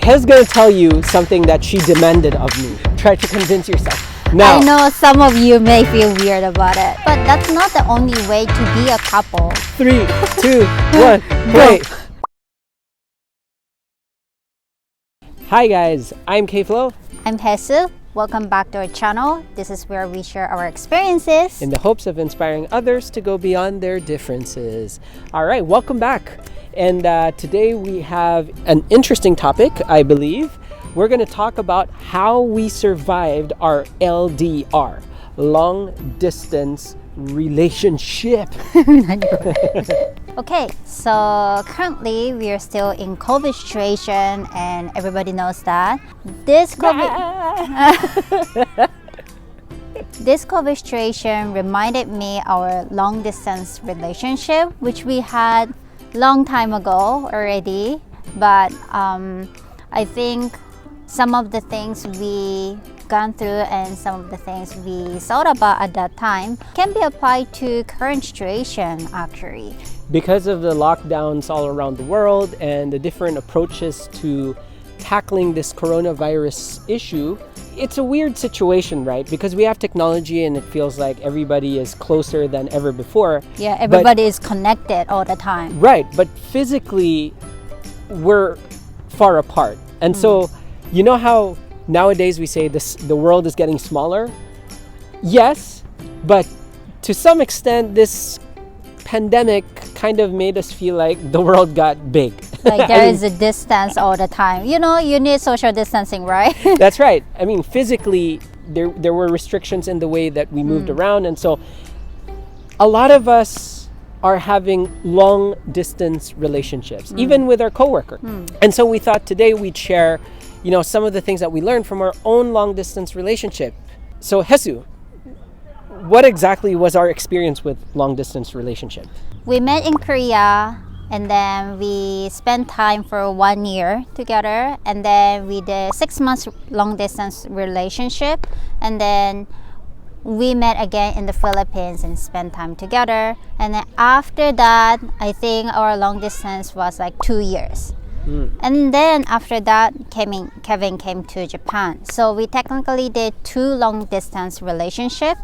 He's gonna tell you something that she demanded of me. Try to convince yourself. Now, I know some of you may feel weird about it, but that's not the only way to be a couple. 3, 2, 1, play. Hi guys, I'm KFlo. I'm Jesus. Welcome back to our channel. This is where we share our experiences In the hopes of inspiring others to go beyond their differences. All right, welcome back. And today we have an interesting topic, I believe. We're going to talk about how we survived our LDR, long distance relationship. Okay, so currently we are still in COVID situation and everybody knows that. This COVID situation reminded me our long distance relationship, which we had long time ago already. But I think some of the things we gone through and some of the things we thought about at that time can be applied to current situation actually. Because of the lockdowns all around the world and the different approaches to tackling this coronavirus issue, it's a weird situation, right? Because we have technology and it feels like everybody is closer than ever before. Yeah, everybody is connected all the time. Right, but physically we're far apart. And so, you know how nowadays we say the world is getting smaller? Yes, but to some extent this pandemic kind of made us feel like the world got big. Like there is a distance all the time. You know, you need social distancing, right? That's right. I mean, physically, there were restrictions in the way that we moved around. And so a lot of us are having long distance relationships, even with our coworker. And so we thought today we'd share, you know, some of the things that we learned from our own long distance relationship. So Hesu, what exactly was our experience with long distance relationship? We met in Korea and then we spent time for 1 year together, and then we did 6 months long distance relationship, and then we met again in the Philippines and spent time together. And then after that, I think our long distance was like 2 years. And then after that, Kevin came to Japan. So we technically did 2 long distance relationship,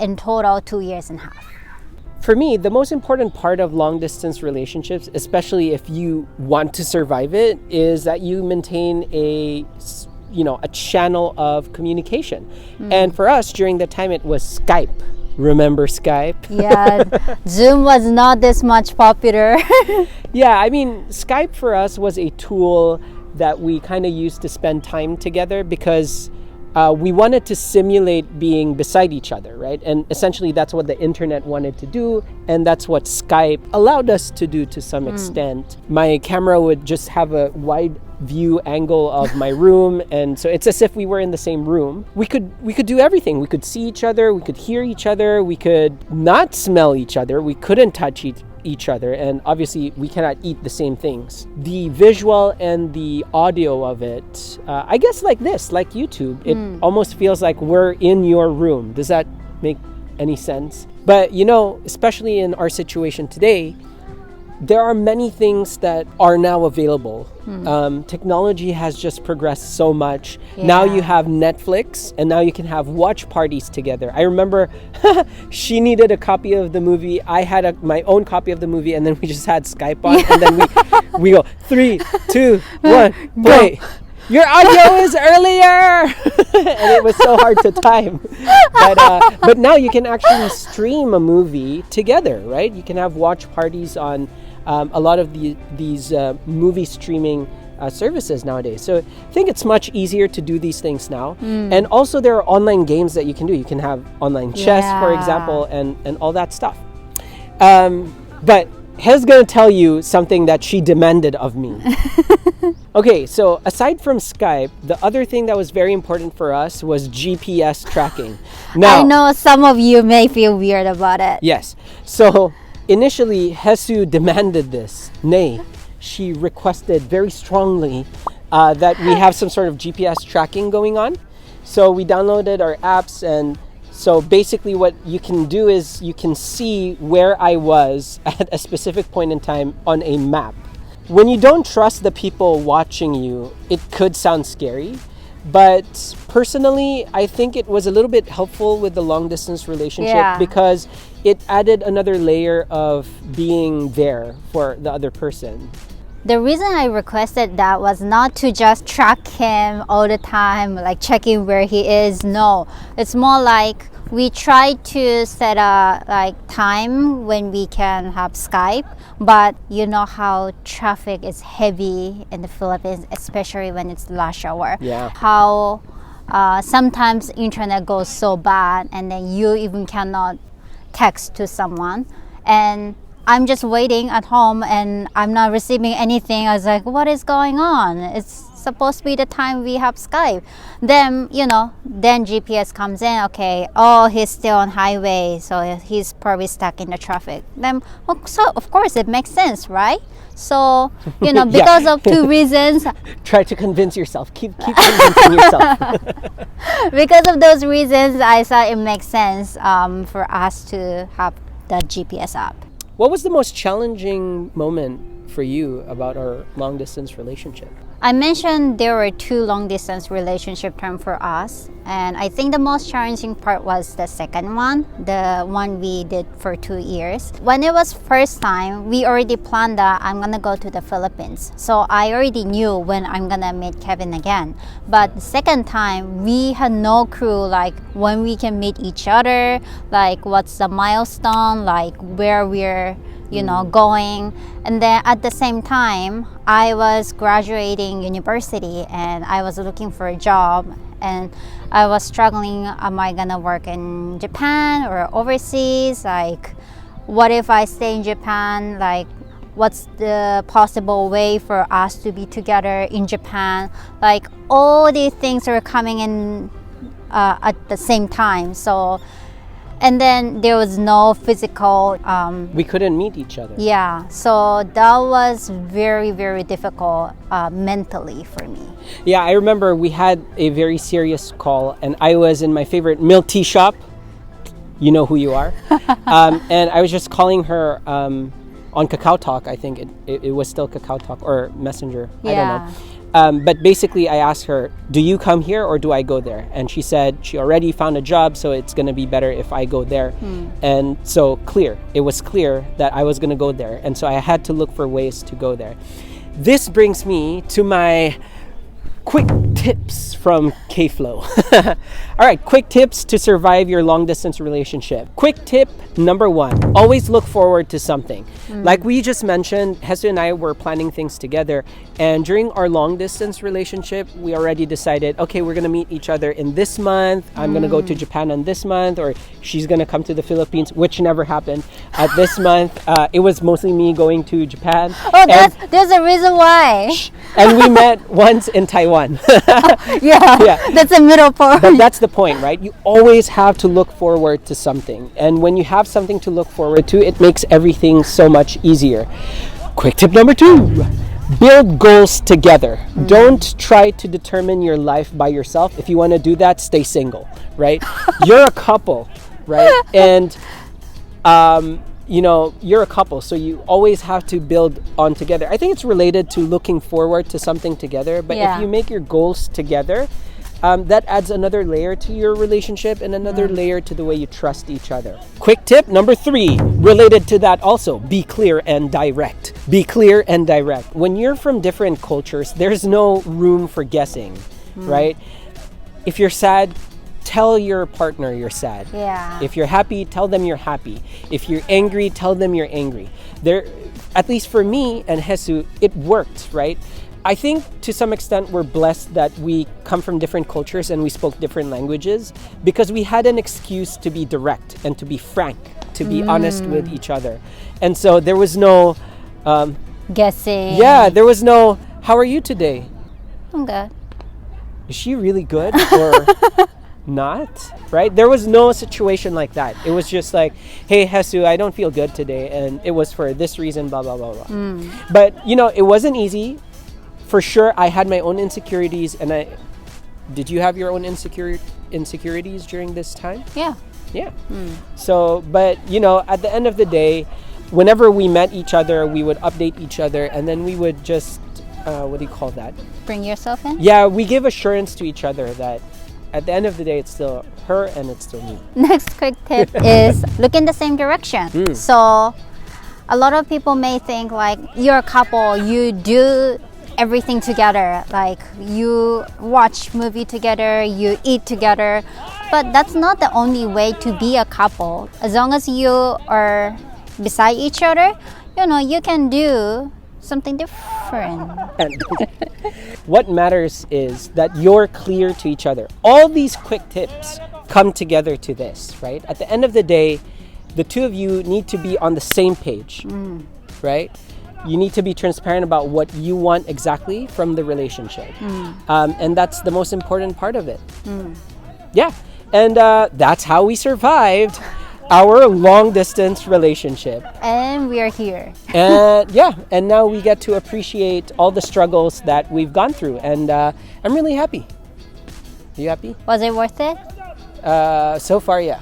in total 2 years and a half. For me, the most important part of long distance relationships, especially if you want to survive it, is that you maintain a channel of communication. And for us, during the time, it was Skype. Remember Skype? Yeah, Zoom was not this much popular. Yeah, I mean, Skype for us was a tool that we kind of used to spend time together because we wanted to simulate being beside each other, right? And essentially that's what the internet wanted to do, and that's what Skype allowed us to do to some extent. My camera would just have a wide view angle of my room, and so it's as if we were in the same room. We could do everything. We could see each other, we could hear each other, we could not smell each other, we couldn't touch each other, and obviously we cannot eat the same things. The visual and the audio of it, I guess like YouTube, it almost feels like we're in your room. Does that make any sense? But you know, especially in our situation today, there are many things that are now available. Technology has just progressed so much. Yeah. Now you have Netflix, and now you can have watch parties together. I remember she needed a copy of the movie. I had my own copy of the movie, and then we just had Skype on, and then we go 3, 2, 1, play. Your audio is earlier, and it was so hard to time. But now you can actually stream a movie together, right? You can have watch parties on a lot of these movie streaming services nowadays. So I think it's much easier to do these things now. And also there are online games that you can do. You can have online chess, for example, and all that stuff. But He's going to tell you something that she demanded of me. Okay, so aside from Skype, the other thing that was very important for us was GPS tracking. Now, I know some of you may feel weird about it. Yes. So initially, Hesu demanded this. Nay, she requested very strongly that we have some sort of GPS tracking going on. So we downloaded our apps, and so basically what you can do is you can see where I was at a specific point in time on a map. when you don't trust the people watching you, it could sound scary. But personally, I think it was a little bit helpful with the long distance relationship Yeah. because it added another layer of being there for the other person. The reason I requested that was not to just track him all the time, like checking where he is. No, it's more like we try to set a like time when we can have Skype, but you know how traffic is heavy in the Philippines, especially when it's rush hour. Yeah. How sometimes internet goes so bad, and then you even cannot text to someone, and I'm just waiting at home and I'm not receiving anything. I was like, what is going on? It's supposed to be the time we have Skype. Then, then GPS comes in. Okay, oh, he's still on highway, so he's probably stuck in the traffic. Then, so of course it makes sense, right? So, because of two reasons. Try to convince yourself. Keep convincing yourself. Because of those reasons, I thought it makes sense for us to have the GPS app. What was the most challenging moment for you about our long distance relationship? I mentioned there were two long distance relationship terms for us, and I think the most challenging part was the second one, the one we did for 2 years. When it was first time, we already planned that I'm gonna go to the Philippines, so I already knew when I'm gonna meet Kevin again. But the second time, we had no clue like when we can meet each other, like what's the milestone, like where we're going. And then at the same time, I was graduating university and I was looking for a job, and I was struggling, am I gonna work in Japan or overseas? Like, what if I stay in Japan? Like, what's the possible way for us to be together in Japan? Like, all these things are coming in at the same time. So, and then there was no physical We couldn't meet each other. yeah, so that was very, very difficult mentally for me. Yeah, I remember we had a very serious call, and I was in my favorite milk tea shop. You know who you are. And I was just calling her on Kakao Talk. I think it was still Kakao Talk or Messenger. I don't know. But basically, I asked her, do you come here or do I go there? And she said she already found a job, so it's going to be better if I go there. And so it was clear that I was going to go there. And so I had to look for ways to go there. This brings me to my quick tips from KFlo. All right, quick tips to survive your long distance relationship. Quick tip number 1, always look forward to something. Like we just mentioned, Hesu and I were planning things together, and during our long distance relationship, we already decided, okay, we're gonna meet each other in this month. I'm gonna go to Japan on this month, or she's gonna come to the Philippines, which never happened. At this month, it was mostly me going to Japan. Oh, there's a reason why. And we met once in Taiwan. Yeah, that's a middle point. But that's the point, right? You always have to look forward to something. And when you have something to look forward to, it makes everything so much easier. Quick tip number 2, build goals together. Don't try to determine your life by yourself. If you want to do that, stay single, right? You're a couple, right? And you're a couple, so you always have to build on together. I think it's related to looking forward to something together, but if you make your goals together, that adds another layer to your relationship and another layer to the way you trust each other. Quick tip number 3, related to that also, be clear and direct. Be clear and direct. When you're from different cultures, there's no room for guessing, right? If you're sad, tell your partner you're sad. Yeah. If you're happy, tell them you're happy. If you're angry, tell them you're angry. At least for me and Hesu, it worked, right? I think to some extent we're blessed that we come from different cultures and we spoke different languages, because we had an excuse to be direct and to be frank, to be honest with each other. And so there was no guessing. Yeah, there was no, how are you today? I'm good. Is she really good or not? Right? There was no situation like that. It was just like, hey, Hesu, I don't feel good today, and it was for this reason, blah, blah, blah, blah. But, it wasn't easy. For sure, I had my own insecurities, and did you have your own insecurities during this time? Yeah. Yeah. So, but, at the end of the day, whenever we met each other, we would update each other, and then we would just, what do you call that? Bring yourself in? Yeah, we give assurance to each other that at the end of the day, it's still her and it's still me. Next quick tip is look in the same direction. So a lot of people may think like you're a couple, you do everything together, like you watch movie together, you eat together, but that's not the only way to be a couple. As long as you are beside each other, you can do something different. And what matters is that you're clear to each other. All these quick tips come together to this, right? At the end of the day, the two of you need to be on the same page, right? You need to be transparent about what you want exactly from the relationship. And that's the most important part of it. Yeah. And that's how we survived our long distance relationship. And we are here. And yeah, and now we get to appreciate all the struggles that we've gone through. And I'm really happy. Are you happy? Was it worth it? So far, yeah.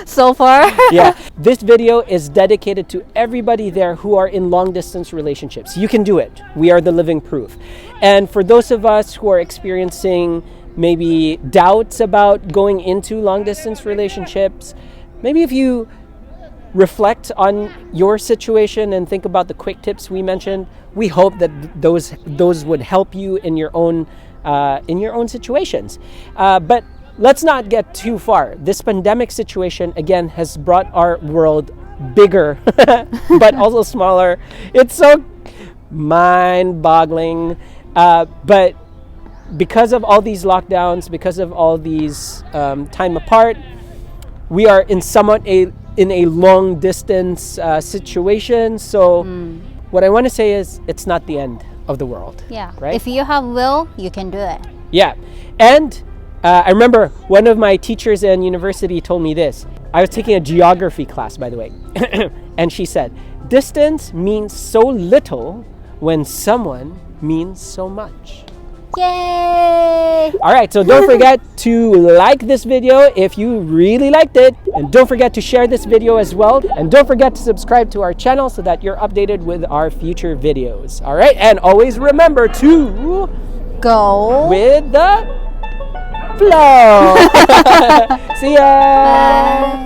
So far? Yeah. This video is dedicated to everybody there who are in long distance relationships. You can do it. We are the living proof. And for those of us who are experiencing maybe doubts about going into long distance relationships, maybe if you reflect on your situation and think about the quick tips we mentioned, we hope that those would help you in your own situations. But let's not get too far. This pandemic situation, again, has brought our world bigger, but also smaller. It's so mind-boggling. But because of all these lockdowns, because of all these time apart, we are in somewhat in a long-distance situation. So what I want to say is it's not the end of the world. Yeah. Right? If you have will, you can do it. Yeah. And I remember one of my teachers in university told me this. I was taking a geography class, by the way. And she said, distance means so little when someone means so much. Yay! All right, so don't forget to like this video if you really liked it. And don't forget to share this video as well. And don't forget to subscribe to our channel so that you're updated with our future videos. All right, and always remember to go with the flow. See ya! Bye.